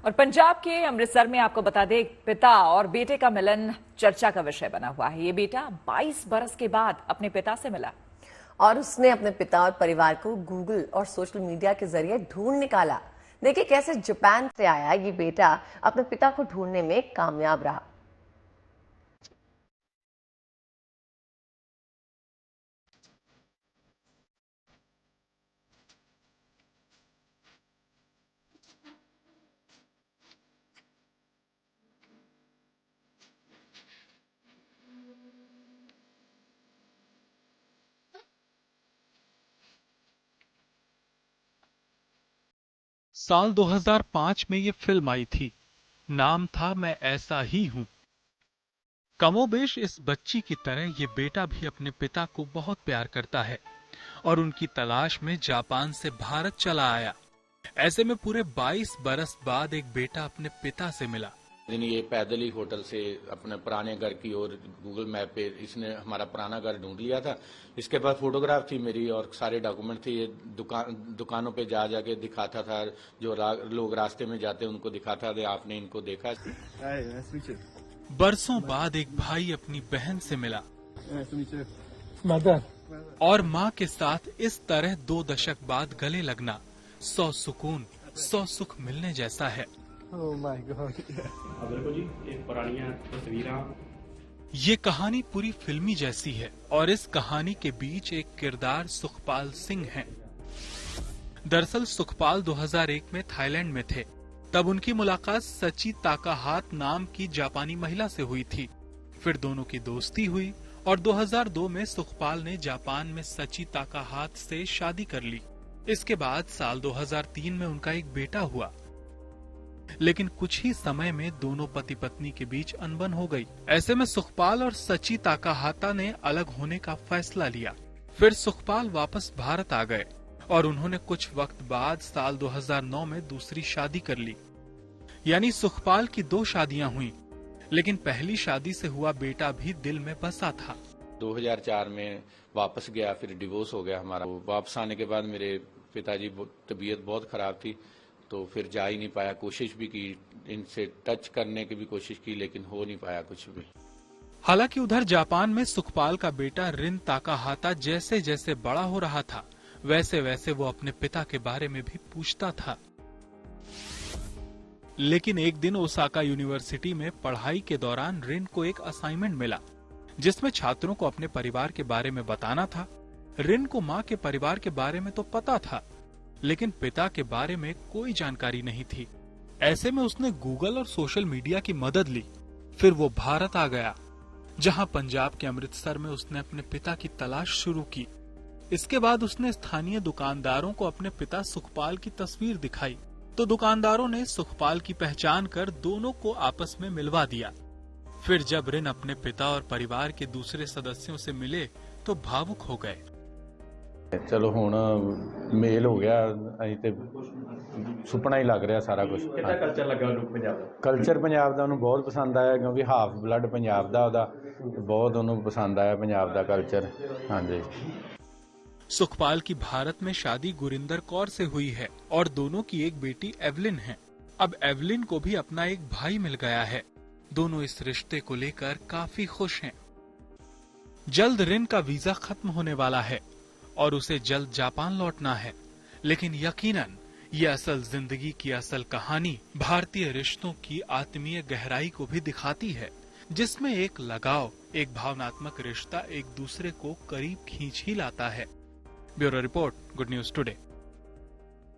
और पंजाब के अमृतसर में आपको बता दें, पिता और बेटे का मिलन चर्चा का विषय बना हुआ है। ये बेटा 22 बरस के बाद अपने पिता से मिला और उसने अपने पिता और परिवार को गूगल और सोशल मीडिया के जरिए ढूंढ निकाला। देखिए कैसे जापान से आया ये बेटा अपने पिता को ढूंढने में कामयाब रहा। साल 2005 में ये फिल्म आई थी। नाम था मैं ऐसा ही हूं। कमोबेश इस बच्ची की तरह ये बेटा भी अपने पिता को बहुत प्यार करता है और उनकी तलाश में जापान से भारत चला आया। ऐसे में पूरे 22 बरस बाद एक बेटा अपने पिता से मिला। ये पैदल ही होटल से अपने पुराने घर की ओर गूगल मैप पे इसने हमारा पुराना घर ढूंढ लिया था। इसके बाद फोटोग्राफ थी मेरी और सारे डॉक्यूमेंट थे। ये दुकानों पे जा जाके दिखाता था, जो लोग रास्ते में जाते उनको दिखाता था, आपने इनको देखा। बरसों बाद एक भाई अपनी बहन से मिला और माँ के साथ इस तरह 2 दशक बाद गले लगना 100 सुकून 100 सुख मिलने जैसा है। Oh my God. अब देखो जी, एक पुरानी तस्वीरें। ये कहानी पूरी फिल्मी जैसी है और इस कहानी के बीच एक किरदार सुखपाल सिंह है। दरअसल सुखपाल 2001 में थाईलैंड में थे। तब उनकी मुलाकात सची ताकाहात नाम की जापानी महिला से हुई थी। फिर दोनों की दोस्ती हुई और 2002 में सुखपाल ने जापान में सची ताकाहात से शादी कर ली। इसके बाद साल 2003 में उनका एक बेटा हुआ, लेकिन कुछ ही समय में दोनों पति पत्नी के बीच अनबन हो गई। ऐसे में सुखपाल और सची ताकाहाता ने अलग होने का फैसला लिया। फिर सुखपाल वापस भारत आ गए और उन्होंने कुछ वक्त बाद साल 2009 में दूसरी शादी कर ली। यानी सुखपाल की 2 शादियां हुई, लेकिन पहली शादी से हुआ बेटा भी दिल में बसा था। 2004 में वापस गया, फिर डिवोर्स हो गया हमारा। वापस आने के बाद मेरे पिताजी तबीयत बहुत खराब थी, तो फिर जा ही नहीं पाया। कोशिश भी की, इनसे टच करने की भी कोशिश की, लेकिन हो नहीं पाया कुछ भी। हालांकि उधर जापान में सुखपाल का बेटा रिन ताकाहाता जैसे जैसे बड़ा हो रहा था, वैसे वैसे वो अपने पिता के बारे में भी पूछता था। लेकिन एक दिन ओसाका यूनिवर्सिटी में पढ़ाई के दौरान रिन को एक असाइनमेंट मिला, जिसमें छात्रों को अपने परिवार के बारे में बताना था। रिन को माँ के परिवार के बारे में तो पता था, लेकिन पिता के बारे में कोई जानकारी नहीं थी। ऐसे में उसने गूगल और सोशल मीडिया की मदद ली। फिर वो भारत आ गया, जहां पंजाब के अमृतसर में उसने अपने पिता की तलाश शुरू की। इसके बाद उसने स्थानीय दुकानदारों को अपने पिता सुखपाल की तस्वीर दिखाई, तो दुकानदारों ने सुखपाल की पहचान कर दोनों को आपस में मिलवा दिया। फिर जब रिन अपने पिता और परिवार के दूसरे सदस्यों से मिले तो भावुक हो गए। चलो हुण मेल हो गया, असीं ते सुपना ही लग रहा सारा कुछ। कितना कल्चर लगा लोग पंजाब दा? कल्चर पंजाब दा उन्होंने बहुत पसंद आया, क्योंकि हाफ ब्लड पंजाब दा ओहदा, बहुत उन्होंने पसंद आया पंजाब दा कल्चर। हाँ जी। सुखपाल की भारत में शादी गुरिंदर कौर से हुई है और दोनों की एक बेटी एवलिन है। अब एवलिन को भी अपना एक भाई मिल गया है। दोनों इस रिश्ते को लेकर काफी खुश हैं। जल्द रिन का वीजा खत्म होने वाला है और उसे जल्द जापान लौटना है, लेकिन यकीनन ये असल जिंदगी की असल कहानी भारतीय रिश्तों की आत्मीय गहराई को भी दिखाती है, जिसमें एक लगाव, एक भावनात्मक रिश्ता एक दूसरे को करीब खींच ही लाता है। Bureau report, good news today.